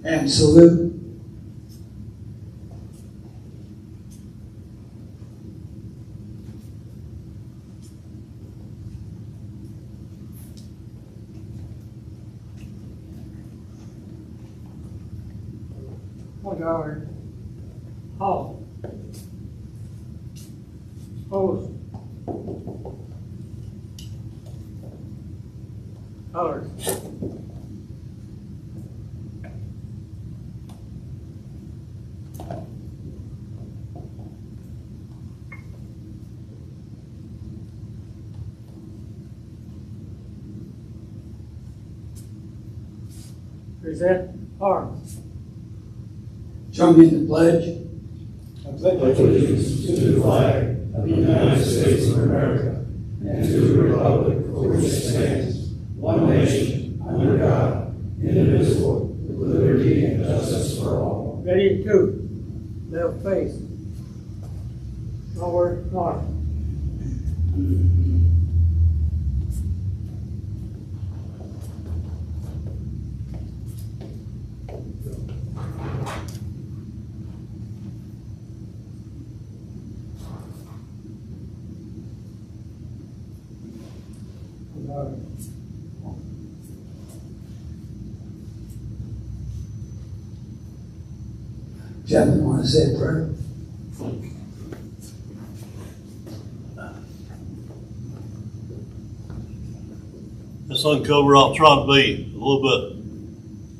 and salute. $1. Halt. Opposed. Others. Present arms. Join me in the pledge. I pledge allegiance to the flag of the United States of America and to the republic for which it stands, one nation, under God, indivisible, with liberty and justice for all. Ready to left face. Forward north. Gentlemen, want to say a prayer? Let's uncover. I'll try to be a little bit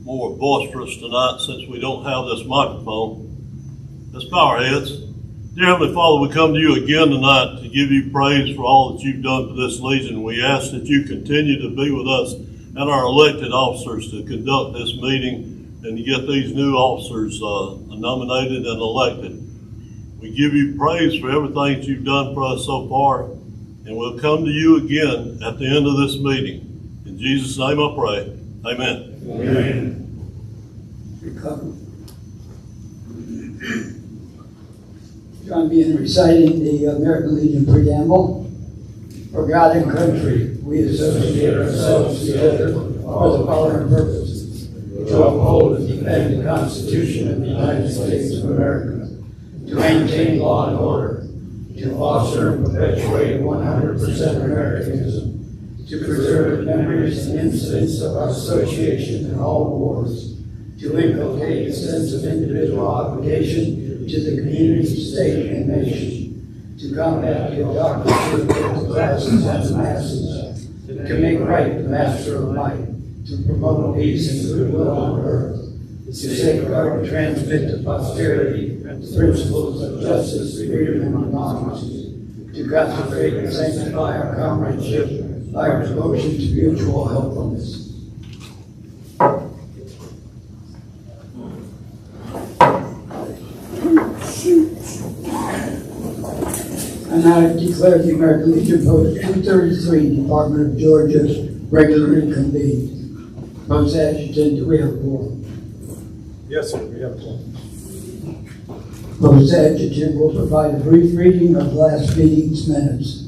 more boisterous tonight since we don't have this microphone. Let's bow our heads. Dear Heavenly Father, we come to you again tonight to give you praise for all that you've done for this Legion. We ask that you continue to be with us and our elected officers to conduct this meeting and to get these new officers nominated and elected. We give you praise for everything that you've done for us so far, and we'll come to you again at the end of this meeting. In Jesus' name I pray. Amen. Amen. Recover. Join me in reciting the American Legion preamble. For God and country, we associate ourselves together for the following purposes: to uphold and defend the Constitution of the United States of America, to maintain law and order, to foster and perpetuate 100% Americanism, to preserve memories and incidents of our association in all wars, to inculcate a sense of individual obligation to the community, state, and nation, to combat the autocracy of the classes and the masses, to make right the master of might, to promote peace and goodwill on earth, to safeguard and transmit to posterity the principles of justice, freedom, and democracy, to consecrate and sanctify our comradeship by our devotion to mutual helpfulness. I now declare the American Legion Post 233, Department of Georgia, regularly convened. Post Adjutant, do we have a quorum? Yes, sir, we have one. Post Adjutant will provide a brief reading of last meeting's minutes.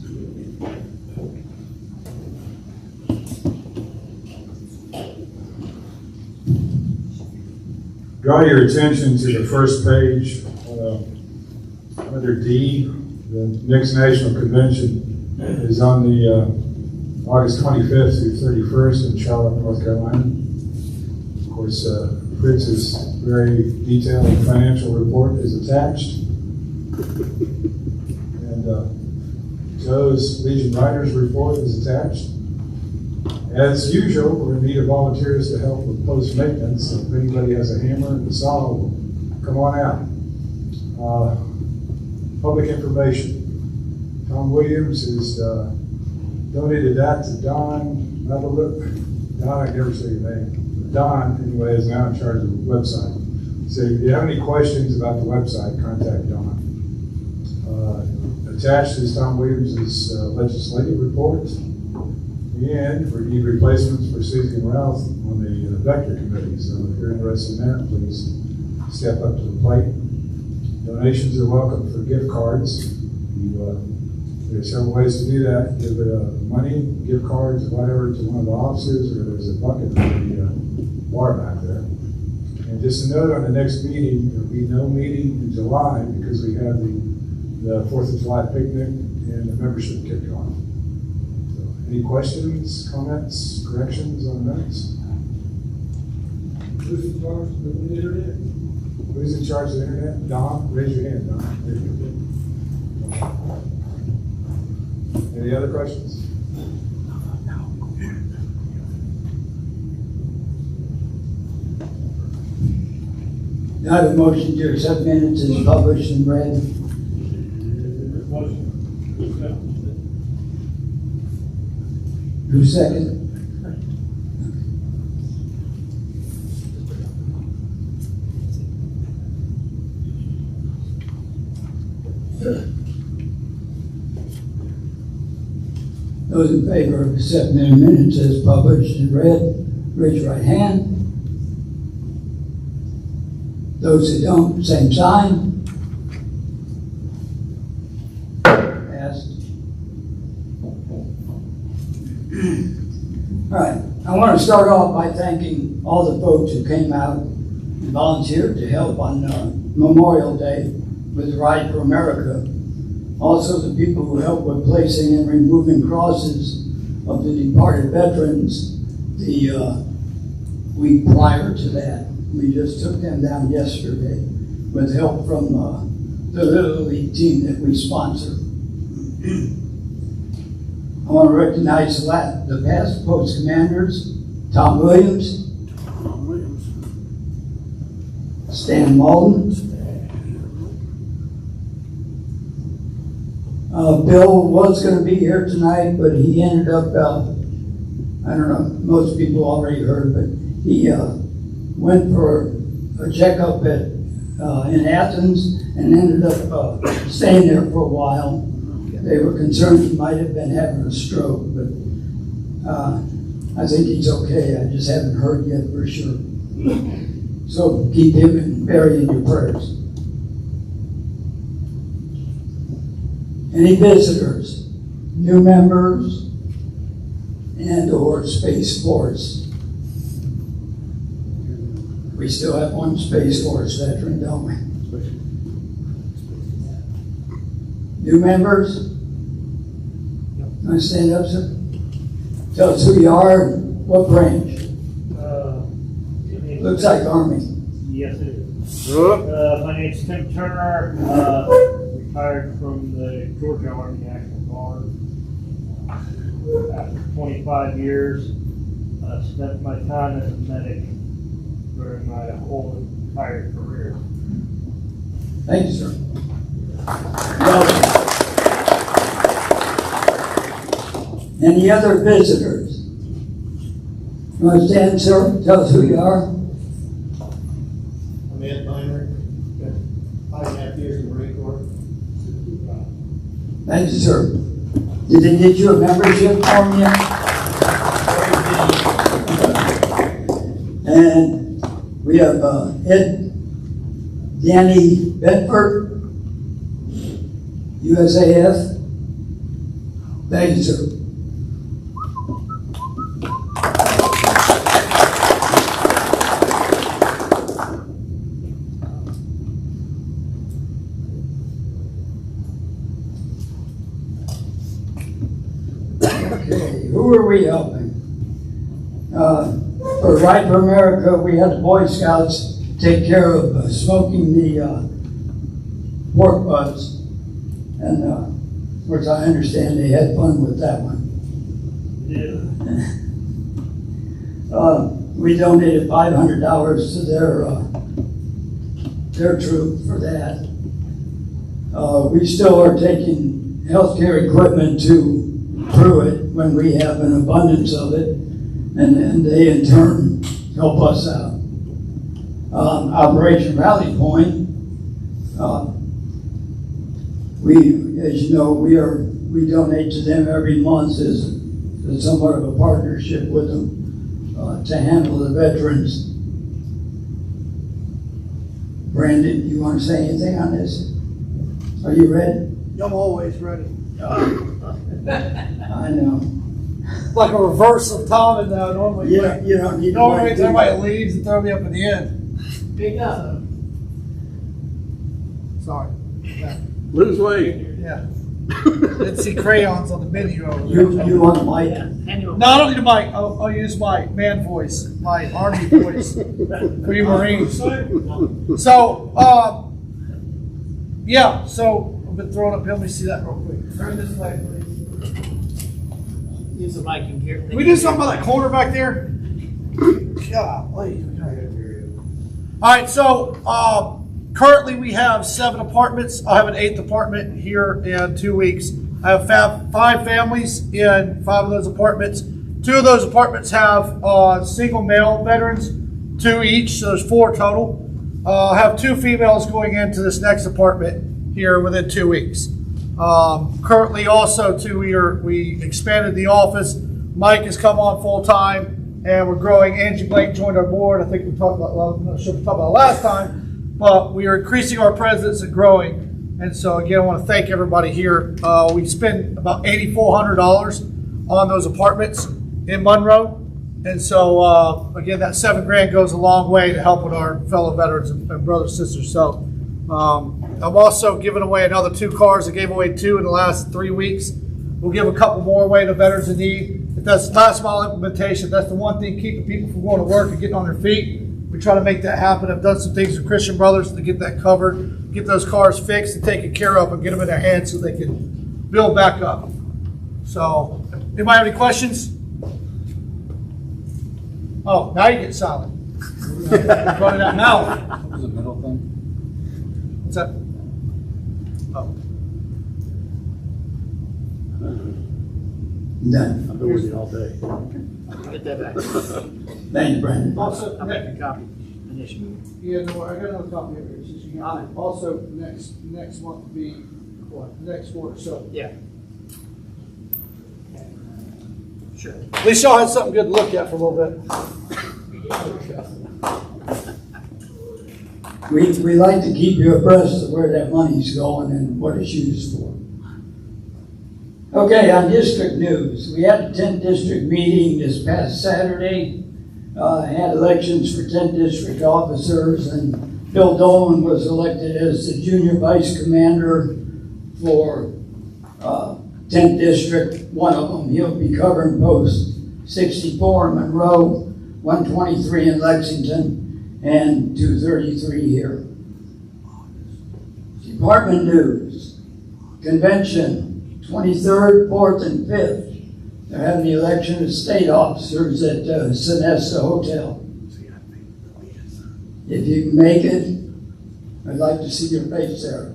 Draw your attention to the first page, under D. The next National Convention is on the August 25th through 31st in Charlotte, North Carolina. Of course, Fritz's very detailed financial report is attached. And Joe's Legion Writers report is attached. As usual, we're in need of volunteers to help with post maintenance. If anybody has a hammer and a saw, come on out. Public information. Tom Williams has donated that to Don Madeline. Don, I never say your name. Don, anyway, is now in charge of the website. So if you have any questions about the website, contact Don. Attached is Tom Williams' legislative report. And we need replacements for Susie and Ralph on the Vector Committee. So if you're interested in that, please step up to the plate. Donations are welcome for gift cards. There's several ways to do that. Give money, gift cards, whatever, to one of the officers, or there's a bucket in the bar back there. And just a note on the next meeting, there'll be no meeting in July because we have the 4th of July picnic and the membership kickoff. So, any questions, comments, corrections on the minutes? Who's in charge of the internet? Who's in charge of the internet? Don, raise your hand, Don. There you go. Any other questions? I have a motion to accept minutes as published and read. Motion. Who second? Those in favor of accepting the minutes as published and read, raise your right hand. Those who don't, same sign. Passed. All right, I want to start off by thanking all the folks who came out and volunteered to help on Memorial Day with the Ride for America. Also the people who helped with placing and removing crosses of the departed veterans the week prior to that. We just took them down yesterday with help from the Little League team that we sponsor. I want to recognize the past post commanders, Tom Williams, Stan Malden, Bill was going to be here tonight, but he ended up, I don't know, most people already heard, but he went for a checkup in Athens and ended up staying there for a while. They were concerned he might have been having a stroke, but I think he's okay. I just haven't heard yet for sure. So keep him and Barry in your prayers. Any visitors, new members, and or Space Force? We still have one Space Force veteran, don't we? New members? Want to stand up, sir? Tell us who you are and what branch. Looks like Army. Yes, it is. My name's Tim Turner, retired from the Georgia Army National Guard. After 25 years, spent my time as a medic during my whole entire career. Thank you, sir. Welcome. Any other visitors? You want to stand, sir? Tell us who you are. I'm Ed Miner, spent 5.5 years in the Marine Corps. Thank you, sir. Did they get you a membership form yet? And we have Danny Bedford, USAF. Thank you, sir. Okay, who are we helping? For Ride for America, we had the Boy Scouts take care of smoking the pork butts. And of course, I understand they had fun with that one. Yeah. We donated $500 to their troop for that. We still are taking healthcare equipment to Pruitt when we have an abundance of it, and they in turn help us out. Operation Rally Point, as you know, we donate to them every month as somewhat of a partnership with them to handle the veterans. Brandon, you want to say anything on this? Are you ready? I'm always ready. I know. Like a reverse of Tom and normally. You don't need to Normally wait too everybody much. leaves and throw me up at the end. Big up. Sorry. Lose weight. Yeah. Didn't see crayons on the menu over there. You want a mic? No, I don't need a mic. I'll use my man voice, my army voice for you Marines. So, yeah, so I've been throwing up here. Let me see that real quick. Turn this way, please. Use the mic in here. Can we do something about that corner back there? Golly. All right, so currently we have 7 apartments. I'll have an 8th apartment here in 2 weeks. I have 5 families in 5 of those apartments. 2 of those apartments have single male veterans, 2 each, so there's 4 total. I have 2 females going into this next apartment here within 2 weeks. Currently also too, we expanded the office. Mike has come on full time and we're growing. Angie Blake joined our board. I think we talked about, well, I'm not sure if we talked about last time, but we are increasing our presence and growing. And so again, I want to thank everybody here. We spend about $8,400 on those apartments in Monroe. And so again, that $7,000 goes a long way to helping our fellow veterans and brothers and sisters. So I'm also giving away another 2 cars. I gave away 2 in the last 3 weeks. We'll give a couple more away to veterans in need. If that's last mile implementation, that's the one thing keeping people from going to work and getting on their feet. We try to make that happen. I've done some things with Christian Brothers to get that covered, get those cars fixed and taken care of and get them in their hands so they can build back up. So, anybody have any questions? Oh, now you get silent. Running that mouth. What was the middle thing? What's that? Oh. Done. I've been with you all day. Get that back. Thank you, Brandon. Also, I'll make a copy initially. yeah, no, I got another copy of it. Since you got it. Also, next month will be what? Next quarter. So Yeah. Sure. at least y'all had something good to look at for a little bit. We like to keep you abreast of where that money's going and what it's used for. Okay, on district news, we had a 10th district meeting this past Saturday. Had elections for 10th district officers, and Bill Dolan was elected as the junior vice commander for 10th district. One of them, he'll be covering post 64 in Monroe, 123 in Lexington, and 233 here. Department news, convention, 23rd, 4th, and 5th. They're having the election of state officers at Sonesta Hotel. If you can make it, I'd like to see your face there.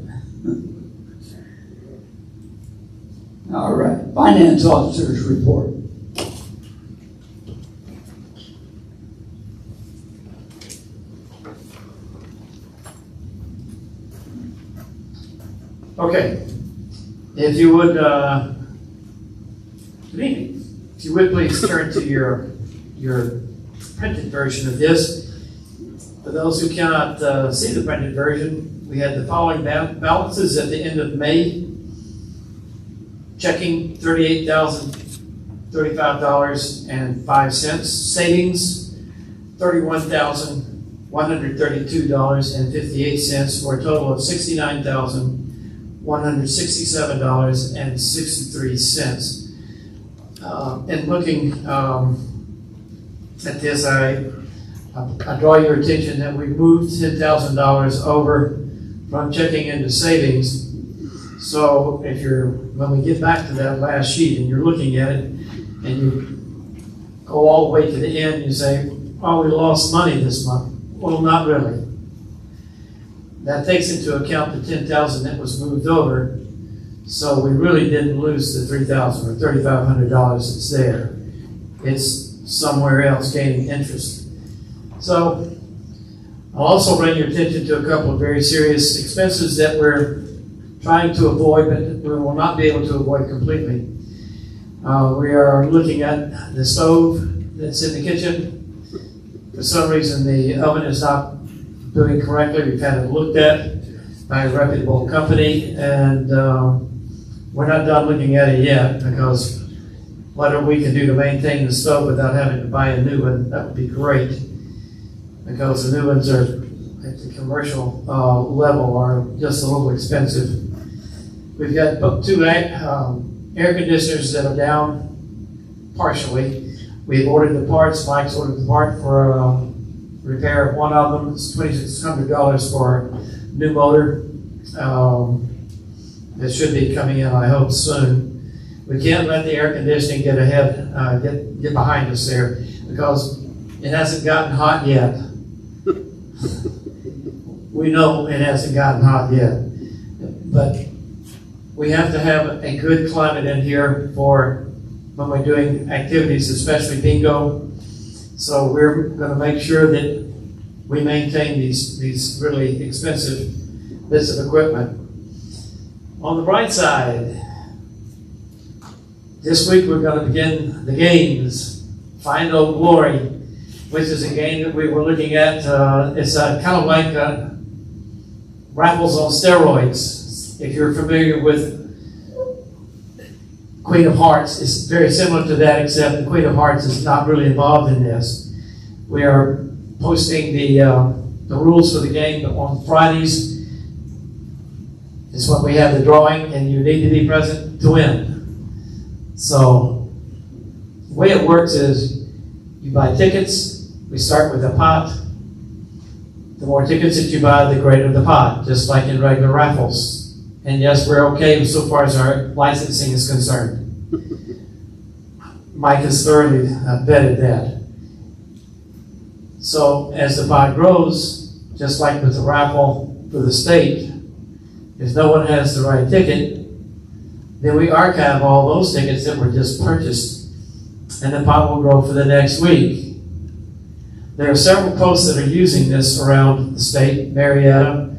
All right, finance officers report. Okay, if you would, good evening. If you would please turn to your printed version of this. For those who cannot see the printed version, we had the following balances at the end of May. Checking $38,035.05. Savings $31,132.58 for a total of $69,167.63. And looking at this, I draw your attention that we moved $10,000 over from checking into savings. So if when we get back to that last sheet and you're looking at it and you go all the way to the end, you say, oh, we lost money this month. Well, not really. That takes into account the $10,000 that was moved over. So we really didn't lose the $3,000 or $3,500 that's there. It's somewhere else gaining interest. So I'll also bring your attention to a couple of very serious expenses that we're trying to avoid, but we will not be able to avoid completely. We are looking at the stove that's in the kitchen. For some reason, the oven is not doing correctly. We've had it looked at by a reputable company, and we're not done looking at it yet, because whatever we can do to maintain the stove without having to buy a new one, that would be great, because the new ones are at the commercial level are just a little expensive. We've got two air conditioners that are down partially. We've ordered the parts. Mike's ordered the part for repair of one of them. It's $2,600 for a new motor. It should be coming in, I hope, soon. We can't let the air conditioning get ahead, get behind us there, because it hasn't gotten hot yet. We know it hasn't gotten hot yet, but we have to have a good climate in here for when we're doing activities, especially bingo. So we're going to make sure that we maintain these really expensive bits of equipment. On the bright side, this week we're going to begin the games, Find Old Glory, which is a game that we were looking at. It's kind of like raffles on steroids. If you're familiar with Queen of Hearts, it's very similar to that, except the Queen of Hearts is not really involved in this. We are posting the rules for the game on Fridays. It's when we have the drawing, and you need to be present to win. So the way it works is you buy tickets. We start with a pot. The more tickets that you buy, the greater the pot, just like in regular raffles. And yes, we're okay so far as our licensing is concerned. Mike has thoroughly vetted that. So as the pot grows, just like with the raffle for the state, if no one has the right ticket, then we archive all those tickets that were just purchased, and the pot will grow for the next week. There are several posts that are using this around the state. Marietta,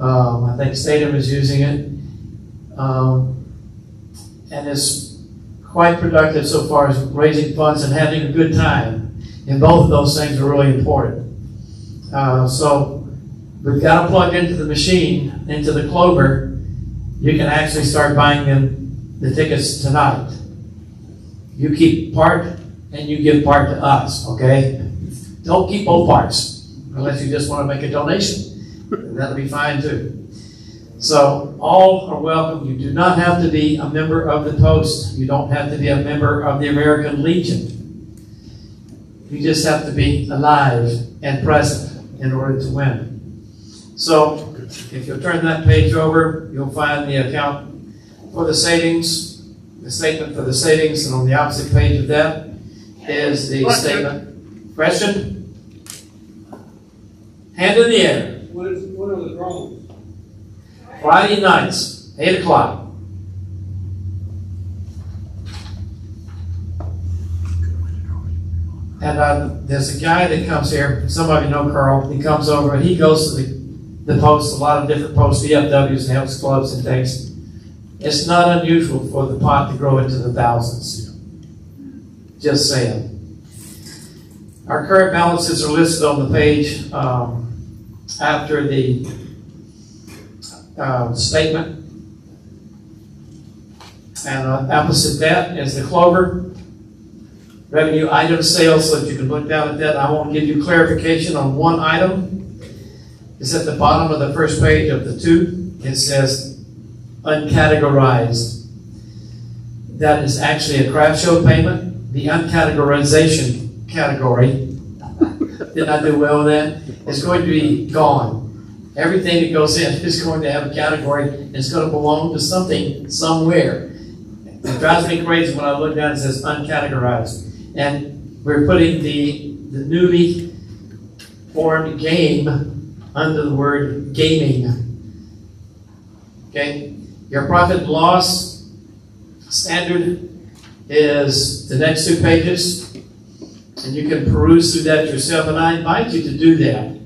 I think Statham is using it, and it's quite productive so far as raising funds and having a good time. And both of those things are really important. So we've got to plug into the machine, into the Clover. You can actually start buying the tickets tonight. You keep part and you give part to us, okay? Don't keep both parts unless you just want to make a donation. That'll be fine too. So all are welcome. You do not have to be a member of the Post. You don't have to be a member of the American Legion. You just have to be alive and present in order to win. So if you'll turn that page over, you'll find the account for the savings, the statement for the savings, and on the opposite page of that is the statement. Question? Hand in the air. What are the drones? Friday nights, 8 o'clock. And there's a guy that comes here, some of you know Carl, he comes over and he goes to the Post, a lot of different posts, VFWs and Helps Clubs and things. It's not unusual for the pot to grow into the thousands. Just saying. Our current balances are listed on the page after the statement. And opposite that is the Clover. Revenue item sales, so that you can look down at that. I won't give you clarification on one item. It's at the bottom of the first page of the two. It says uncategorized. That is actually a craft show payment. The uncategorization category, did I do well with that? It's going to be gone. Everything that goes in is going to have a category. It's going to belong to something somewhere. It drives me crazy when I look down and it says uncategorized. And we're putting the newly formed game under the word gaming. Okay? Your profit and loss standard is the next 2 pages. And you can peruse through that yourself. And I invite you to do that.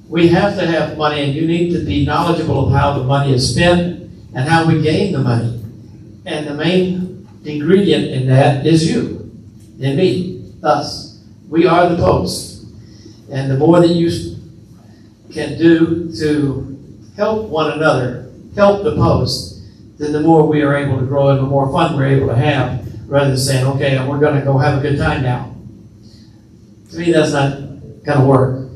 We have to have money, and you need to be knowledgeable of how the money is spent and how we gain the money. And the main ingredient in that is you and me, us. We are the Post. And the more that you can do to help one another, help the Post, then the more we are able to grow and the more fun we're able to have, rather than saying, okay, we're going to go have a good time now. To me, that's not going to work.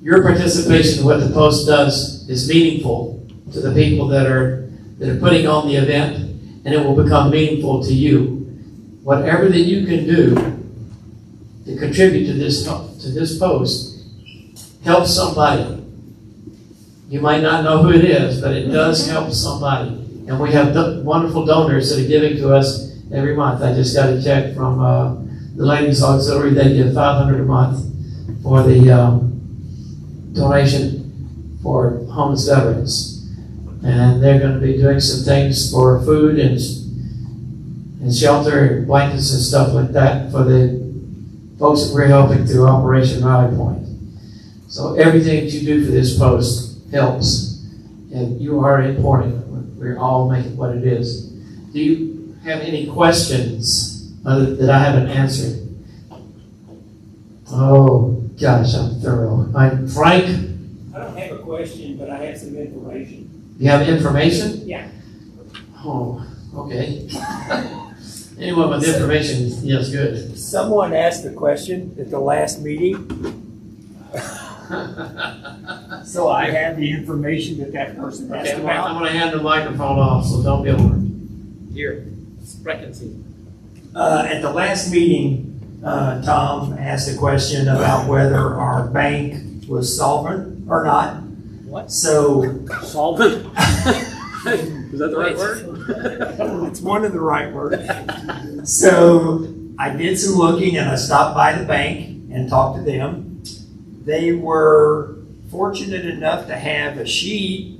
your participation in what the Post does is meaningful to the people that are putting on the event, and it will become meaningful to you. Whatever that you can do to contribute to this Post, help somebody. You might not know who it is, but it does help somebody. And we have wonderful donors that are giving to us every month. I just got a check from the Ladies Auxiliary. They give $500 a month for the donation for homeless veterans. And they're going to be doing some things for food and shelter and blankets and stuff like that for the folks that we're helping through Operation Rally Point. So everything that you do for this Post helps, and you are important. We're all making what it is. Do you have any questions that I haven't answered? Oh gosh, I'm thorough. Frank, I don't have a question, but I have some information. you have information? Yeah. Oh, okay. Anyone with information, yes, good. Someone asked a question at the last meeting. So I have the information that person asked Okay, I'm about. going to hand the microphone off, so don't be alarmed. Here, Spreckensy. At the last meeting, Tom asked a question about whether our bank was solvent or not. What? So Solvent? Is that the right word? it's one of the right words. So I did some looking and I stopped by the bank and talked to them. They were fortunate enough to have a sheet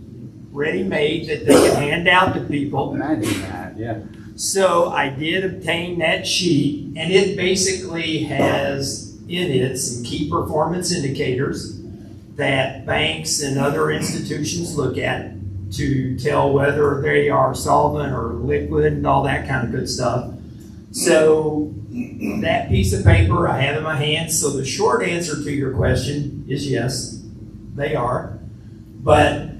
ready-made that they could hand out to people. Imagine that, yeah. So I did obtain that sheet, and it basically has in it some key performance indicators that banks and other institutions look at to tell whether they are solvent or liquid and all that kind of good stuff. So that piece of paper I have in my hands. So the short answer to your question is yes, they are. But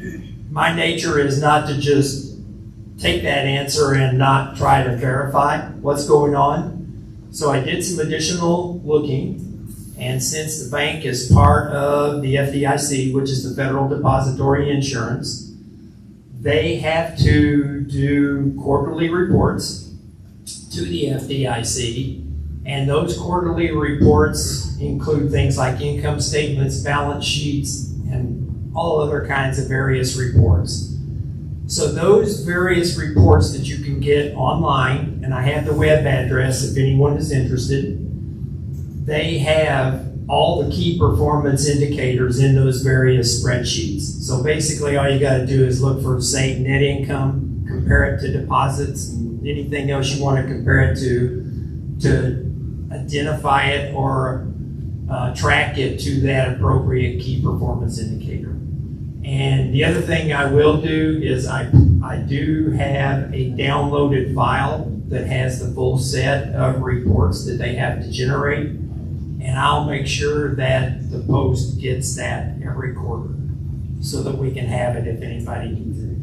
my nature is not to just take that answer and not try to verify what's going on. So I did some additional looking. And since the bank is part of the FDIC, which is the Federal Depository Insurance, they have to do quarterly reports to the FDIC, and those quarterly reports include things like income statements, balance sheets, and all other kinds of various reports. So those various reports that you can get online, and I have the web address if anyone is interested, they have all the key performance indicators in those various spreadsheets. So basically all you got to do is look for, say, net income, compare it to deposits, and anything else you want to compare it to identify it or track it to that appropriate key performance indicator. And the other thing I will do is I do have a downloaded file that has the full set of reports that they have to generate. And I'll make sure that the Post gets that every quarter so that we can have it if anybody needs it.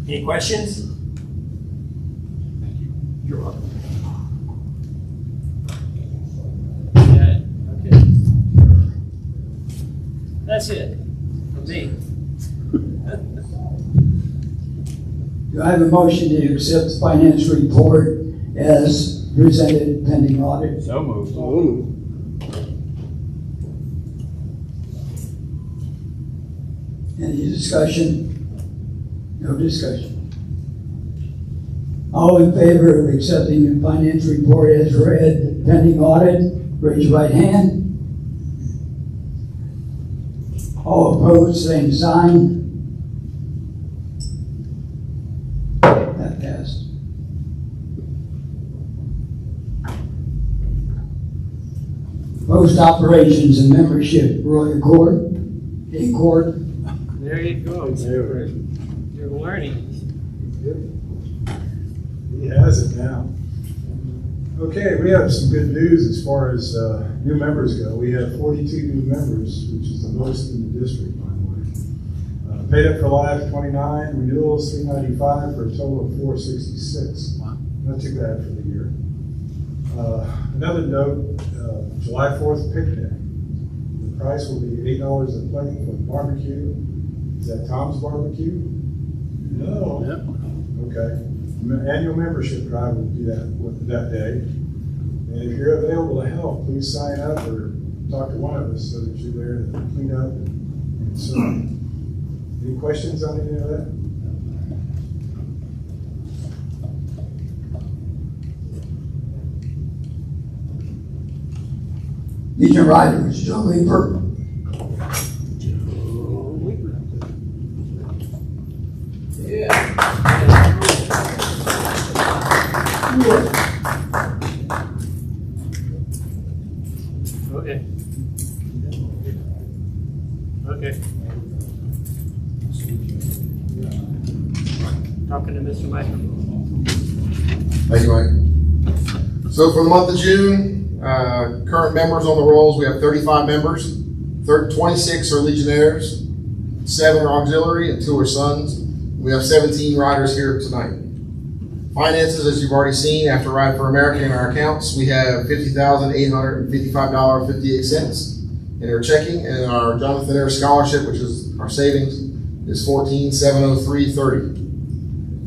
Any questions? You're welcome. Okay. That's it, from me. Do I have a motion to accept the finance report as presented pending audit? So moved. Any discussion? No discussion. All in favor of accepting the finance report as read pending audit, raise your right hand. All opposed, same sign. That passed. Post operations and membership, Roy Accord, Accord. There you go. You're learning. He has it now. Okay, we have some good news as far as new members go. We have 42 new members, which is the most in the district, by the way. Paid up for life, 29, renewals, 395 for a total of 466. Not too bad for the year. Another note, July 4th picnic. The price will be $8 a plate for barbecue. Is that Tom's Barbecue? No. Okay. Annual membership drive will do that day. And if you're available to help, please sign up or talk to one of us so that you're there to clean up and serve. Any questions on any of that? Legion Riders, Joe Leeper. Okay. Okay. Talking to Mr. Microphone. Thank you, Mike. So for the month of June, current members on the rolls, we have 35 members. 26 are Legionnaires, 7 are auxiliary, and 2 are sons. We have 17 riders here tonight. Finances, as you've already seen, after Ride for America in our accounts, we have $50,855.58 in our checking, and our Jonathan Eyre Scholarship, which is our savings, is $14,703.30.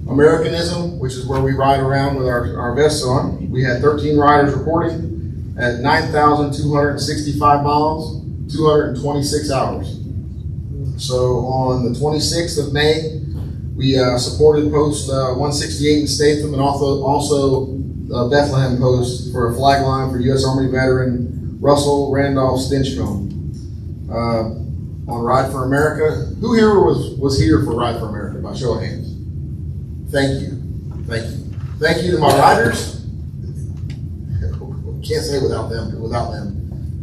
Americanism, which is where we ride around with our vests on, we had 13 riders reporting at 9,265 miles, 226 hours. So on the 26th of May, we supported post 168 in Statham, and also Bethlehem post for a flag line for U.S. Army veteran Russell Randolph Stinchcomb. On Ride for America, who here was here for Ride for America? By show of hands. Thank you. Thank you. Thank you to my riders. Can't say without them, because without them,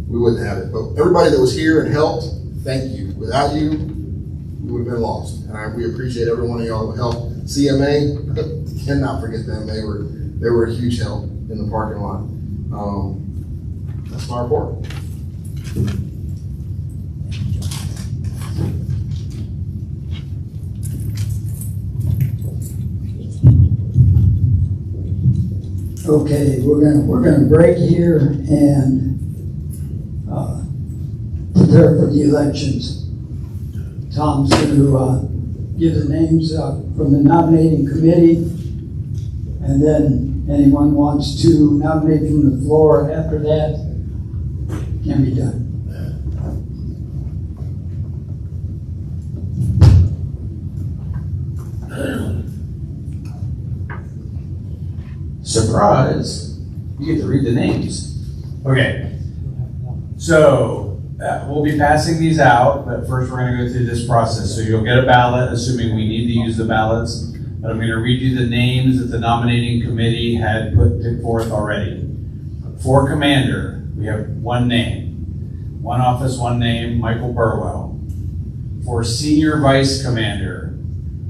we wouldn't have it. But everybody that was here and helped, thank you. Without you, we would have been lost. And we appreciate every one of y'all who helped. CMA, cannot forget them. They were a huge help in the parking lot. That's my report. Okay, we're gonna break here and prepare for the elections. Tom's gonna give the names from the nominating committee, and then anyone wants to nominate from the floor after that can be done. Surprise, you get to read the names. Okay, so we'll be passing these out, but first we're going to go through this process. So you'll get a ballot, assuming we need to use the ballots, but I'm going to read you the names that the nominating committee had put forth already. For commander, we have one name. One office, one name, Michael Burwell. For senior vice commander,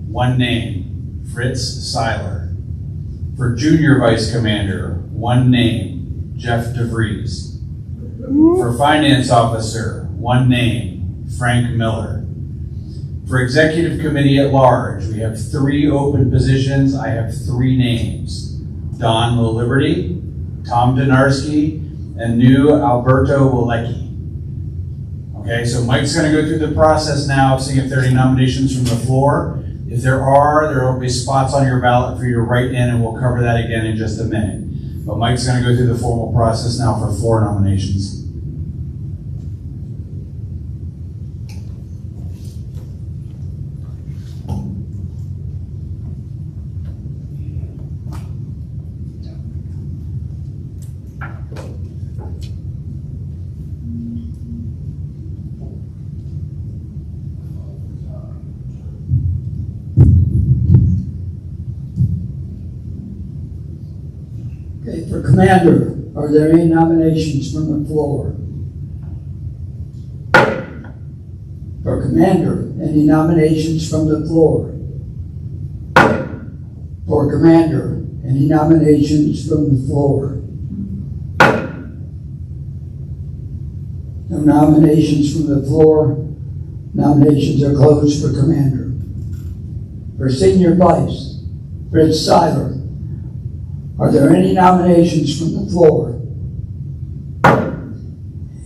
one name, Fritz Seiler. For junior vice commander, one name, Jeff DeVries. For finance officer, one name, Frank Miller. For executive committee at large, we have 3 open positions. I have 3 names: Don LaLiberty, Tom Donarski, and new Alberto Walecki. Okay, so Mike's going to go through the process now of seeing if there are any nominations from the floor. If there will be spots on your ballot for you to write in, and we'll cover that again in just a minute. But Mike's going to go through the formal process now for floor nominations. Okay, for commander, are there any nominations from the floor? For commander, any nominations from the floor? For commander, any nominations from the floor? No nominations from the floor. Nominations are closed for commander. For senior vice, Fritz Seiler, are there any nominations from the floor?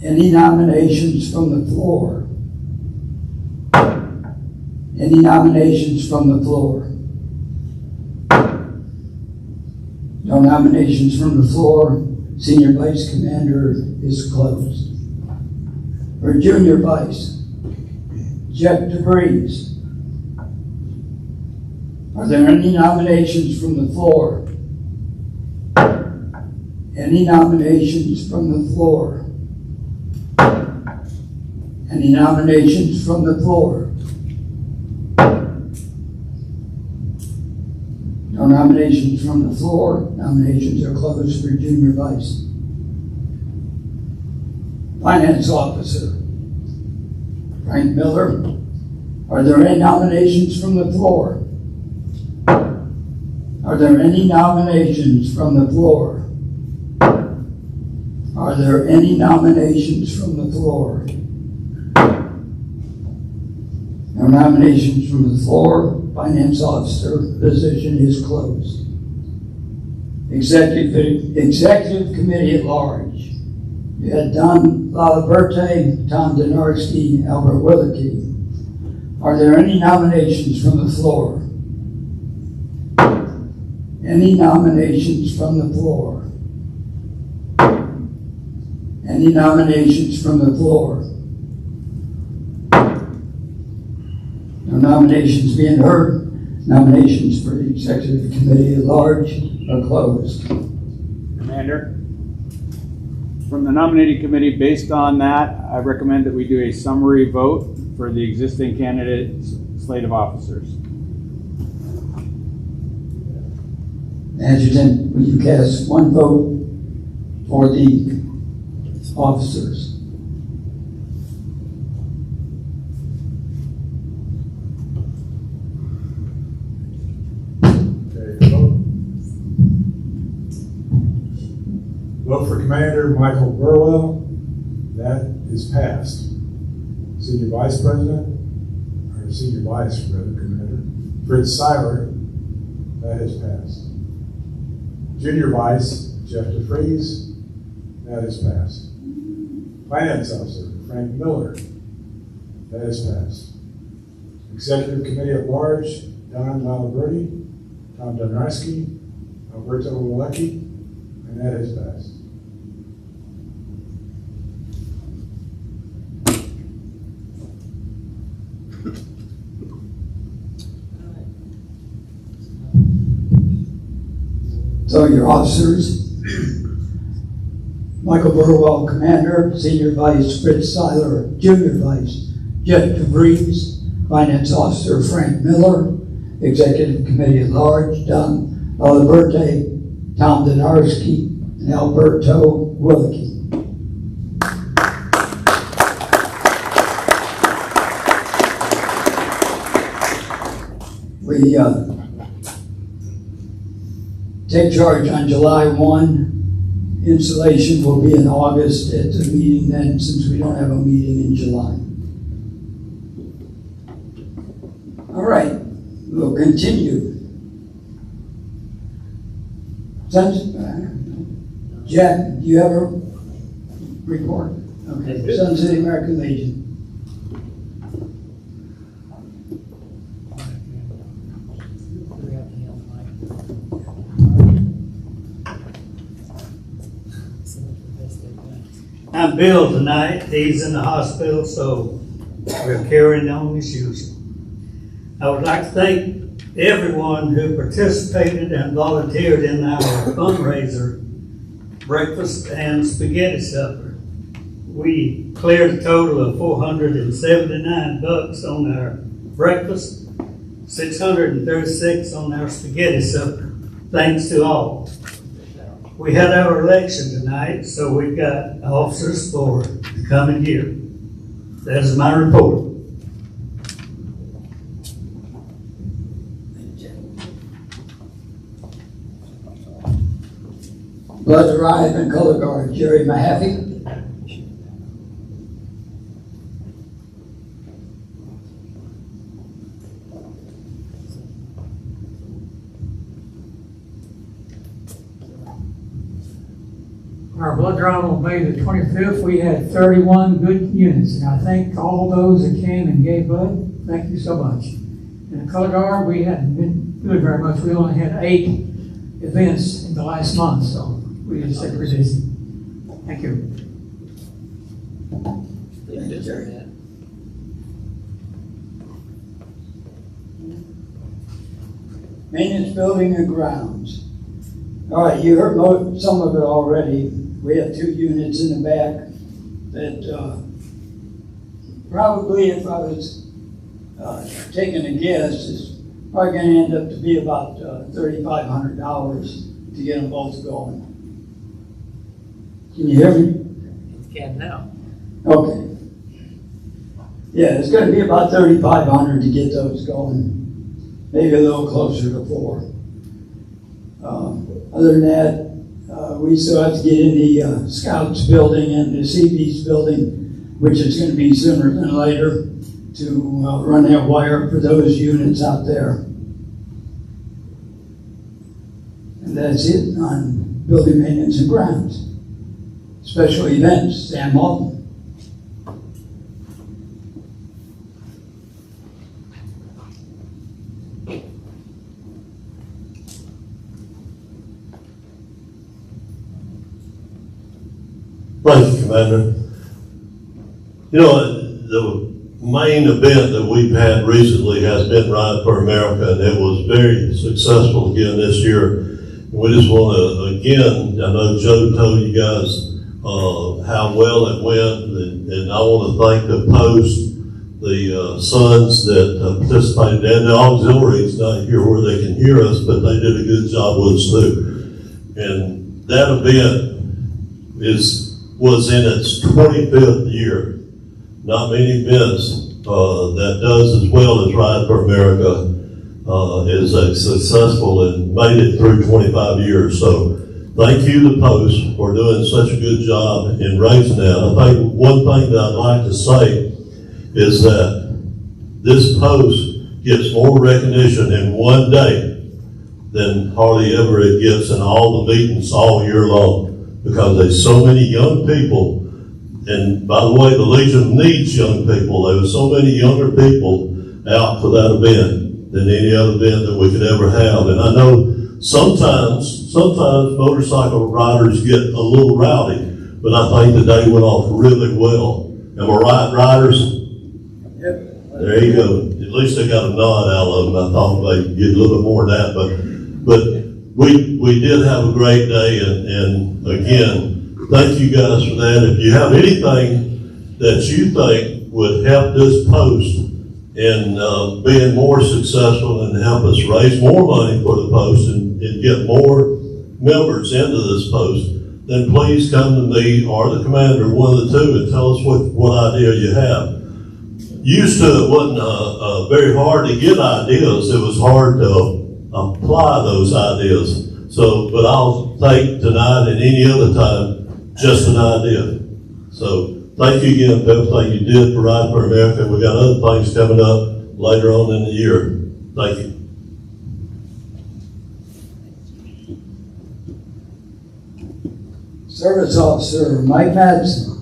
Any nominations from the floor? Any nominations from the floor? No nominations from the floor. Senior Vice Commander is closed. For Junior Vice, Jeff DeVries. Are there any nominations from the floor? Any nominations from the floor? Any nominations from the floor? No nominations from the floor. Nominations are closed for Junior Vice. Finance Officer, Frank Miller. Are there any nominations from the floor? Are there any nominations from the floor? Are there any nominations from the floor? No nominations from the floor. Finance Officer position is closed. Executive Committee at Large. You had Don Laliberte, Tom Donarski, Albert Willicke. Are there any nominations from the floor? Any nominations from the floor? Any nominations from the floor? No nominations being heard. Nominations for the Executive Committee at Large are closed. Commander, from the nominating committee, based on that, I recommend that we do a summary vote for the existing candidates' slate of officers. Adjutant, will you cast one vote for the officers? Vote for Commander Michael Burwell. That is passed. Senior Vice President, or Senior Vice Commander, Fritz Seiler. That is passed. Junior Vice, Jeff DeVries. That is passed. Finance Officer, Frank Miller. That is passed. Executive Committee at Large, Don Laliberte, Tom Donarski, Alberto Willicke, and that is passed. So your officers, Michael Burwell, Commander, Senior Vice Fritz Seiler, Junior Vice Jeff DeVries, Finance Officer Frank Miller, Executive Committee at Large, Don Laliberte, Tom Donarski, and Alberto Willicke. We take charge on July 1. Installation will be in August at the meeting then, since we don't have a meeting in July. All right, we'll continue. Jack, do you have a report? Okay, Sons of the American Legion. I'm Bill tonight. He's in the hospital, so we're carrying on as usual. I would like to thank everyone who participated and volunteered in our fundraiser, breakfast and spaghetti supper. We cleared a total of $479 on our breakfast, $636 on our spaghetti supper. Thanks to all. We had our election tonight, so we've got officers for the coming year. That is my report. Blood Drive and Color Guard, Jerry Mahaffey. our blood drive on May the 25th, we had 31 good units, and I thank all those that came and gave blood. Thank you so much. And the color guard, we hadn't been doing very much. We only had 8 events in the last month, so we just stayed pretty busy. Thank you. Maintenance building and grounds. All right, you heard some of it already. We have 2 units in the back that probably, if I was taking a guess, is probably going to end up to be about $3,500 to get them both going. Can you hear me? Can now. Okay. Yeah, it's going to be about $3,500 to get those going. Maybe a little closer to 4. Other than that, we still have to get in the Scouts building and the Seabees building, which is going to be sooner than later, to run that wire for those units out there. And that's it on building maintenance and grounds. Special events, Sam Malton. Thank you, Commander. You know, the main event that we've had recently has been Ride for America, and it was very successful again this year. We just want to, again, I know Joe told you guys how well it went, and I want to thank the Post, the sons that participated, and the auxiliaries not here where they can hear us, but they did a good job with us too. And that event was in its 25th year. Not many events that does as well as Ride for America is successful and made it through 25 years. So thank you, the Post, for doing such a good job in raising that. I think one thing that I'd like to say is that this Post gets more recognition in one day than hardly ever it gets in all the meetings all year long. Because there's so many young people, and by the way, the Legion needs young people. There were so many younger people out for that event than any other event that we could ever have. And I know sometimes motorcycle riders get a little rowdy, but I think the day went off really well. Am I right, riders? Yep. There you go. At least they got a nod out of them. I thought they'd get a little bit more than that, but we did have a great day, and again, thank you guys for that. If you have anything that you think would help this Post in being more successful and help us raise more money for the Post and get more members into this Post, then please come to me or the commander, one of the two, and tell us what idea you have. Used to, it wasn't very hard to get ideas. It was hard to apply those ideas. So, but I'll take tonight and any other time just an idea. So, thank you again for everything you did for Ride for America. We got other things coming up later on in the year. Thank you. Service Officer Mike Madsen.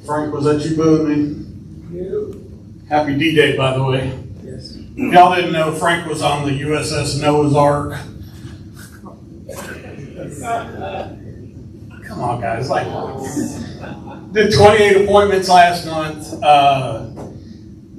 Frank, was that you booing me? You. Happy D-Day, by the way. Yes. Y'all didn't know Frank was on the USS Noah's Ark. Come on, guys. Did 28 appointments last month.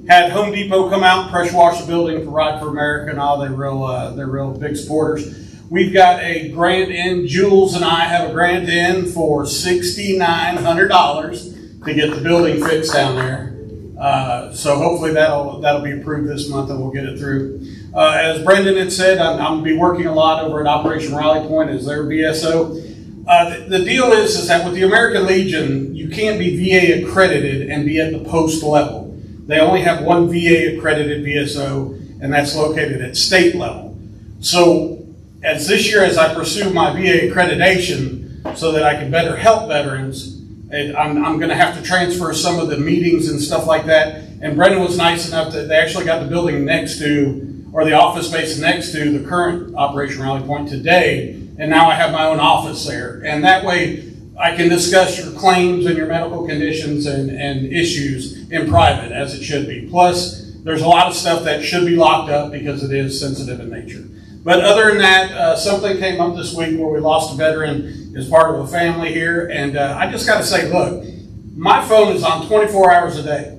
Had Home Depot come out and pressure wash the building for Ride for America and all. They're real big supporters. We've got a grant in. Jules and I have a grant in for $6,900 to get the building fixed down there. So hopefully that'll be approved this month and we'll get it through. As Brendan had said, I'm going to be working a lot over at Operation Rally Point as their VSO. The deal is that with the American Legion, you can't be VA accredited and be at the post level. They only have one VA accredited VSO, and that's located at state level. So as this year, as I pursue my VA accreditation so that I can better help veterans, I'm going to have to transfer some of the meetings and stuff like that. And Brendan was nice enough that they actually got the building next to, or the office space next to the current Operation Rally Point today. And now I have my own office there. And that way I can discuss your claims and your medical conditions and issues in private, as it should be. Plus, there's a lot of stuff that should be locked up because it is sensitive in nature. But other than that, something came up this week where we lost a veteran as part of a family here. And I just got to say, look, my phone is on 24 hours a day.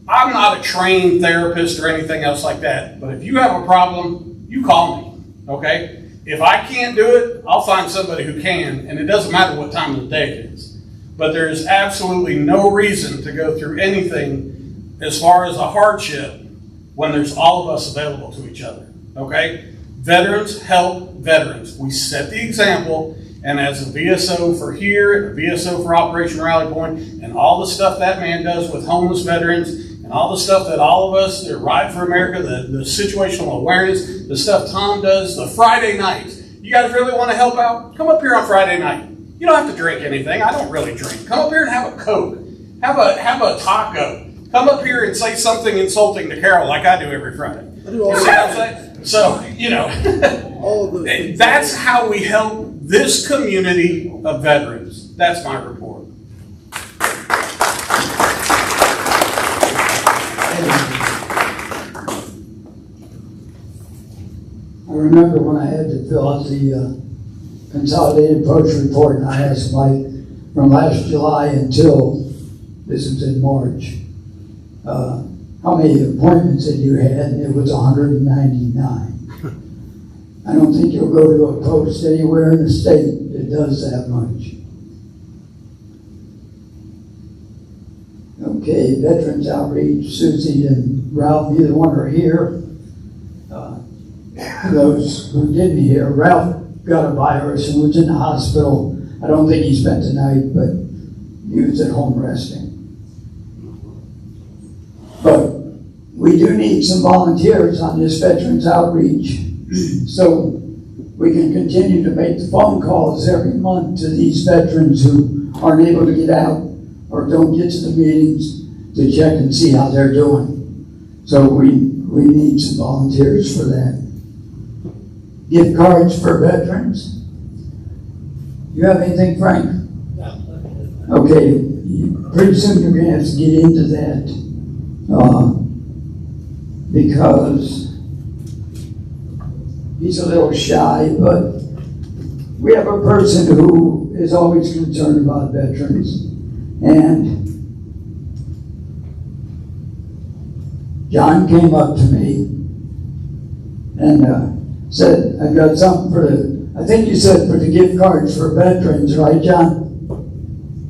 I'm not a trained therapist or anything else like that. But if you have a problem, you call me, okay? If I can't do it, I'll find somebody who can, and it doesn't matter what time of the day it is. But there is absolutely no reason to go through anything as far as a hardship when there's all of us available to each other, okay? Veterans help veterans. We set the example, and as a VSO for here, a VSO for Operation Rally Point, and all the stuff that man does with homeless veterans, and all the stuff that all of us that Ride for America, the situational awareness, the stuff Tom does, the Friday nights. You guys really want to help out? Come up here on Friday night. You don't have to drink anything. I don't really drink. Come up here and have a Coke. Have a taco. Come up here and say something insulting to Carol like I do every Friday. You see what I'm saying? So, you know, that's how we help this community of veterans. That's my report. I remember when I had to fill out the consolidated approach report, and I asked Mike from last July until this was in March, how many appointments that you had, and it was 199. I don't think you'll go to a post anywhere in the state that does that much. Okay, Veterans Outreach, Susie and Ralph, neither one are here. Those who didn't hear, Ralph got a virus and was in the hospital. I don't think he spent the night, but he was at home resting. But we do need some volunteers on this Veterans Outreach so we can continue to make the phone calls every month to these veterans who aren't able to get out or don't get to the meetings to check and see how they're doing. So we need some volunteers for that. Gift cards for veterans. You have anything, Frank? No. Okay, pretty soon you're going to have to get into that because he's a little shy, but we have a person who is always concerned about veterans. And John came up to me and said, I got something for I think you said for the gift cards for veterans, right, John?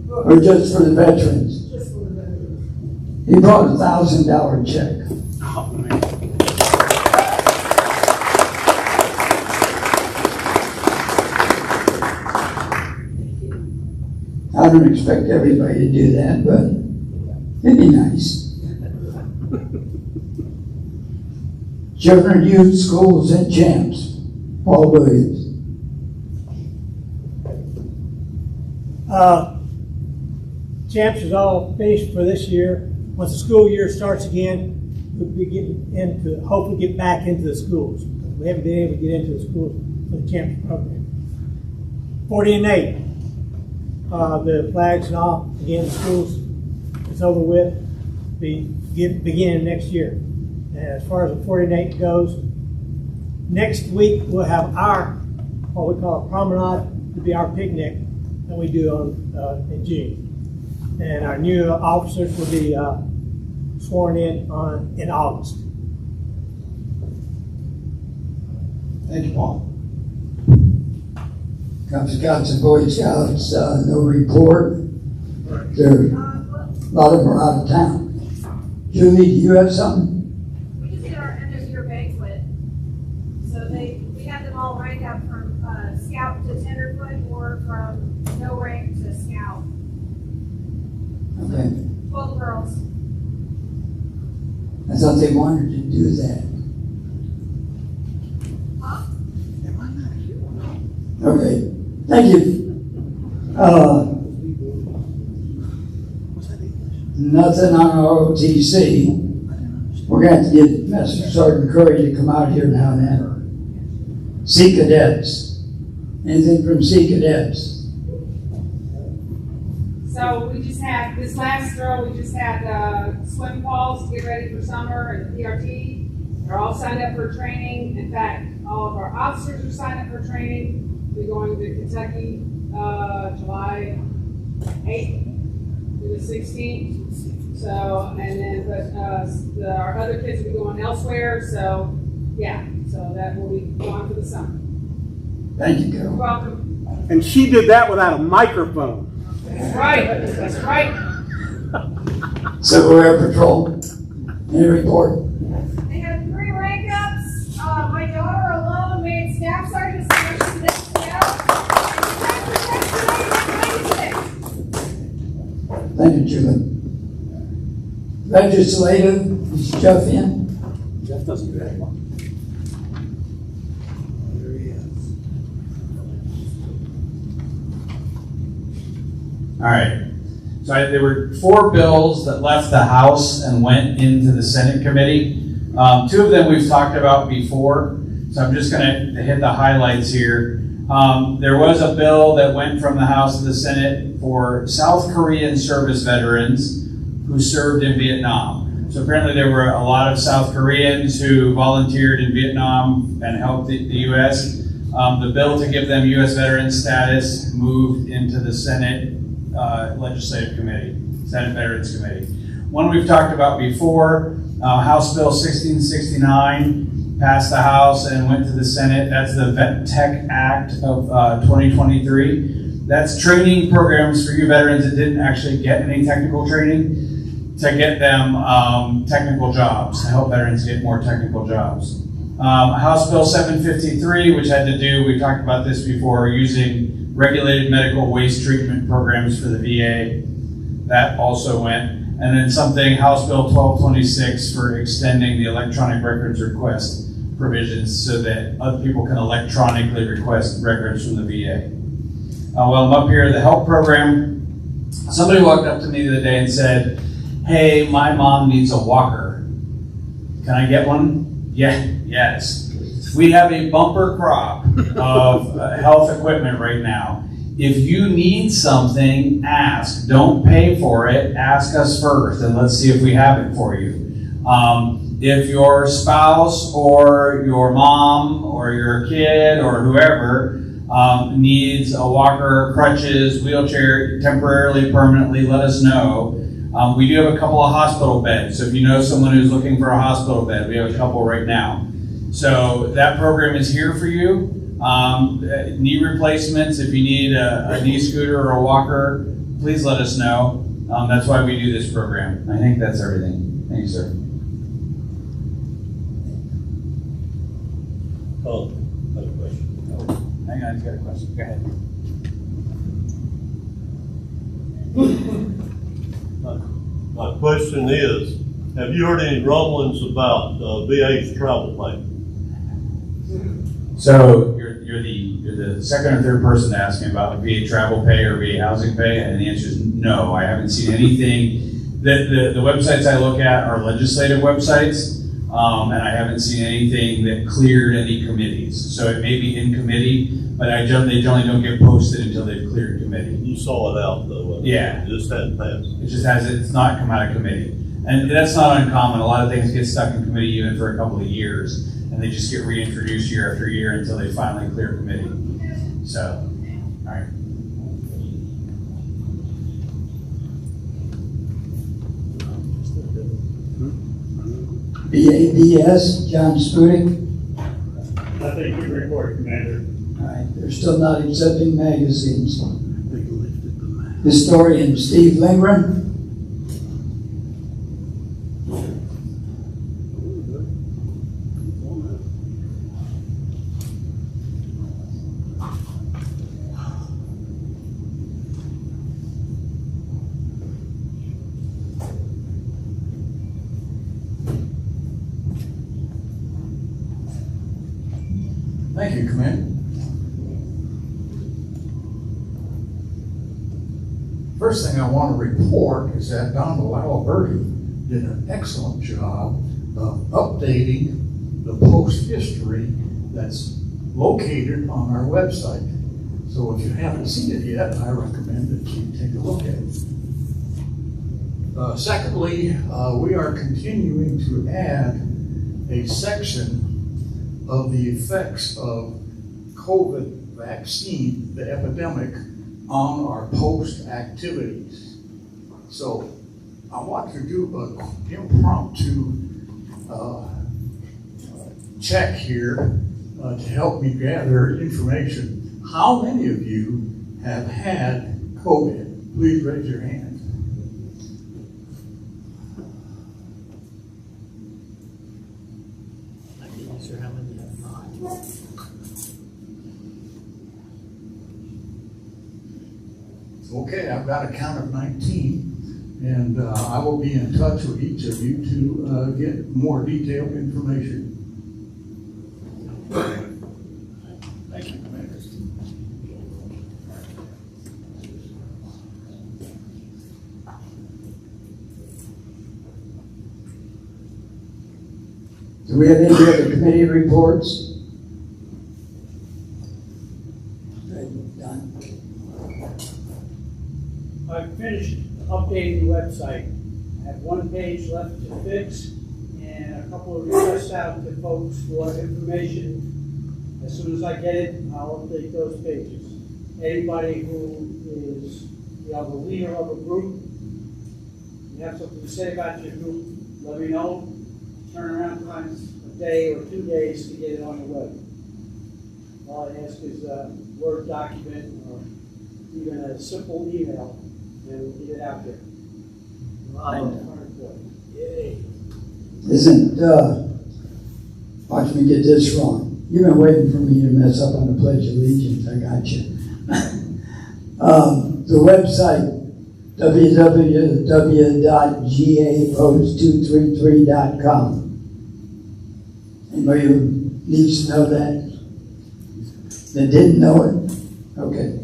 Or just for the veterans? Just for the veterans. He brought a $1,000 check. Oh, man. I don't expect everybody to do that, but it'd be nice. Children, Youth, Schools, and Champs. Paul Williams. Champs is all finished for this year. Once the school year starts again, we'll be getting into, hopefully get back into the schools. We haven't been able to get into the schools for the Champs program. 40 and 8. The flags and all, again, schools, it's over with, beginning next year. And as far as the 40 and 8 goes, next week we'll have our, what we call a promenade, to be our picnic that we do in June. And our new officers will be sworn in August. Thank you, Paul. Cub Scouts and Boy Scouts, no report. A lot of them are out of town. Julie, do you have something? We just did our end of year banquet. So we had them all rank up from Scout to Tenderfoot or from no rank to Scout. Okay. 12 girls. I thought they wanted to do that. Huh? Okay. Thank you. nothing on ROTC. We're going to have to get Master Sergeant Curry to come out here now and then. Sea Cadets. Anything from Sea Cadets? So we just had, this last throw, we just had swim calls to get ready for summer and PRT. They're all signed up for training. In fact, all of our officers are signed up for training. We're going to Kentucky July 8th through the 16th. So, and then, our other kids will be going elsewhere. So, yeah, so that will be going for the summer. Thank you, Carol. You're welcome. And she did that without a microphone. That's right. That's right. Civil Air Patrol. Any report? They had 3 rank ups. My daughter alone made staff sergeant selection this year. Thank you, Julie. Legislative, is Jeff in? Jeff doesn't do that one. All right. So there were 4 bills that left the House and went into the Senate committee. 2 of them we've talked about before, so I'm just going to hit the highlights here. There was a bill that went from the House to the Senate for South Korean service veterans who served in Vietnam. So apparently there were a lot of South Koreans who volunteered in Vietnam and helped the U.S. The bill to give them U.S. veteran status moved into the Senate Legislative Committee, Senate Veterans Committee. One we've talked about before, House Bill 1669 passed the House and went to the Senate. That's the Vet Tech Act of 2023. That's training programs for you veterans that didn't actually get any technical training to get them technical jobs, to help veterans get more technical jobs. House Bill 753, which had to do, we talked about this before, using regulated medical waste treatment programs for the VA. That also went. And then something, House Bill 1226 for extending the electronic records request provisions so that other people can electronically request records from the VA. While I'm up here, the HELP program, somebody walked up to me the other day and said, hey, my mom needs a walker. Can I get one? Yeah, yes. We have a bumper crop of health equipment right now. If you need something, ask. Don't pay for it. Ask us first, and let's see if we have it for you. If your spouse or your mom or your kid or whoever needs a walker, crutches, wheelchair, temporarily, permanently, let us know. We do have a couple of hospital beds. So if you know someone who's looking for a hospital bed, we have a couple right now. So that program is here for you. Knee replacements, if you need a knee scooter or a walker, please let us know. That's why we do this program. I think that's everything. Thank you, sir. Oh, I have a question. Hang on, he's got a question. Go ahead. My question is, have you heard any rumblings about VA's travel pay? So you're the second or third person to ask me about VA travel pay or VA housing pay, and the answer is no. I haven't seen anything. The websites I look at are legislative websites, and I haven't seen anything that cleared any committees. So it may be in committee, but they generally don't get posted until they've cleared committee. You saw it out though. Yeah. It just hadn't passed. It just it's not come out of committee. And that's not uncommon. A lot of things get stuck in committee even for a couple of years, and they just get reintroduced year after year until they finally clear committee. So, all right. BABS, John Spudik. I think you report, Commander. All right, they're still not accepting magazines. Historian Steve Lindgren. Thank you, Commander. First thing I want to report is that Don Lalaberti did an excellent job of updating the post history that's located on our website. So if you haven't seen it yet, I recommend that you take a look at it. Secondly, we are continuing to add a section of the effects of COVID vaccine, the epidemic, on our post activities. So I want to do an impromptu check here to help me gather information. How many of you have had COVID? Please raise your hand. Okay, I've got a count of 19, and I will be in touch with each of you to get more detailed information. Thank you, Commander. Do we have any other committee reports? I finished updating the website. I have one page left to fix and a couple of requests out to folks for information. As soon as I get it, I'll update those pages. Anybody who is the leader of a group, you have something to say about your group, let me know. Turnaround times a day or 2 days to get it on the web. All I ask is a Word document or even a simple email, and we'll get it out there. Watch me get this wrong. You've been waiting for me to mess up on the Pledge of Allegiance. I got you. The website, www.gapost233.com. Anybody who needs to know that? That didn't know it? Okay.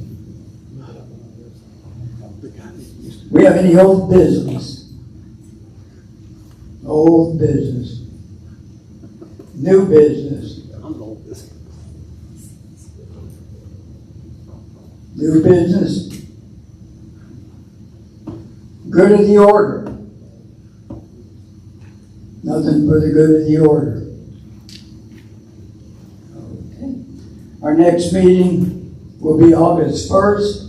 We have any old business? Old business. New business. New business. Good of the order. Nothing for the good of the order. Okay. Our next meeting will be August 1st.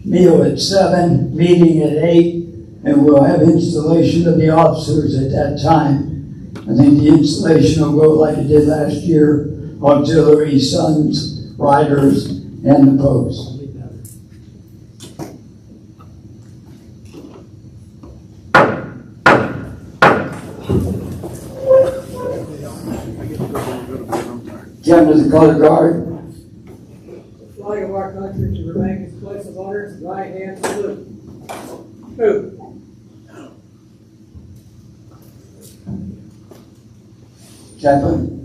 Meal at 7, meeting at 8, and we'll have installation of the officers at that time. I think the installation will go like it did last year, auxiliary, sons, riders, and the post. Captain of the Color Guard. The flag of our country to remain its place of honor, right hand salute. Who? Chaplain.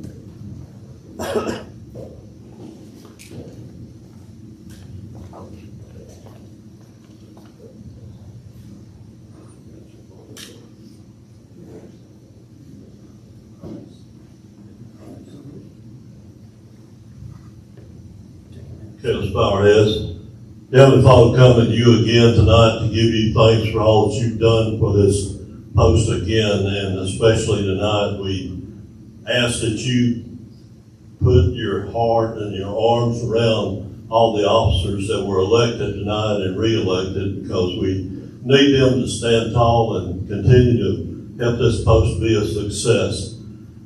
As far as Heavenly Father, coming to you again tonight to give you thanks for all that you've done for this post again, and especially tonight, we ask that you put your heart and your arms around all the officers that were elected tonight and re-elected, because we need them to stand tall and continue to help this post be a success.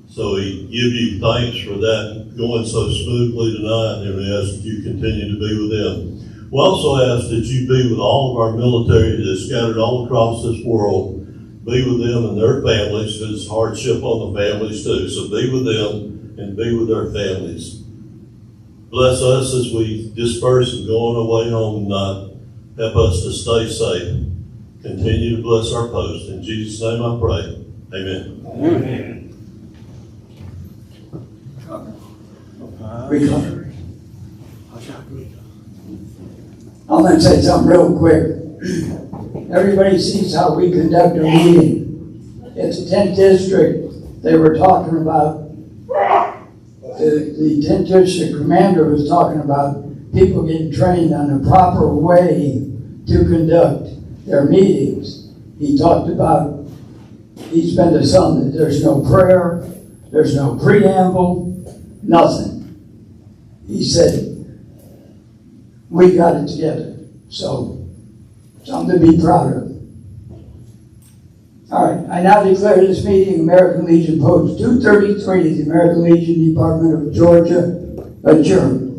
So we give you thanks for that going so smoothly tonight, and we ask that you continue to be with them. We also ask that you be with all of our military that is scattered all across this world. Be with them and their families. There's hardship on the families too, so be with them and be with their families. Bless us as we disperse and go on our way home tonight. Help us to stay safe. Continue to bless our post. In Jesus' name I pray. Amen. Amen. I'm going to say something real quick. everybody sees how we conduct a meeting. It's the 10th district, they were talking about, the 10th district commander was talking about people getting trained on the proper way to conduct their meetings. He talked about, he's been to some that there's no prayer, there's no preamble, nothing. He said, we got it together. So, something to be proud of. All right, I now declare this meeting, American Legion Post 233, the American Legion Department of Georgia, adjourned.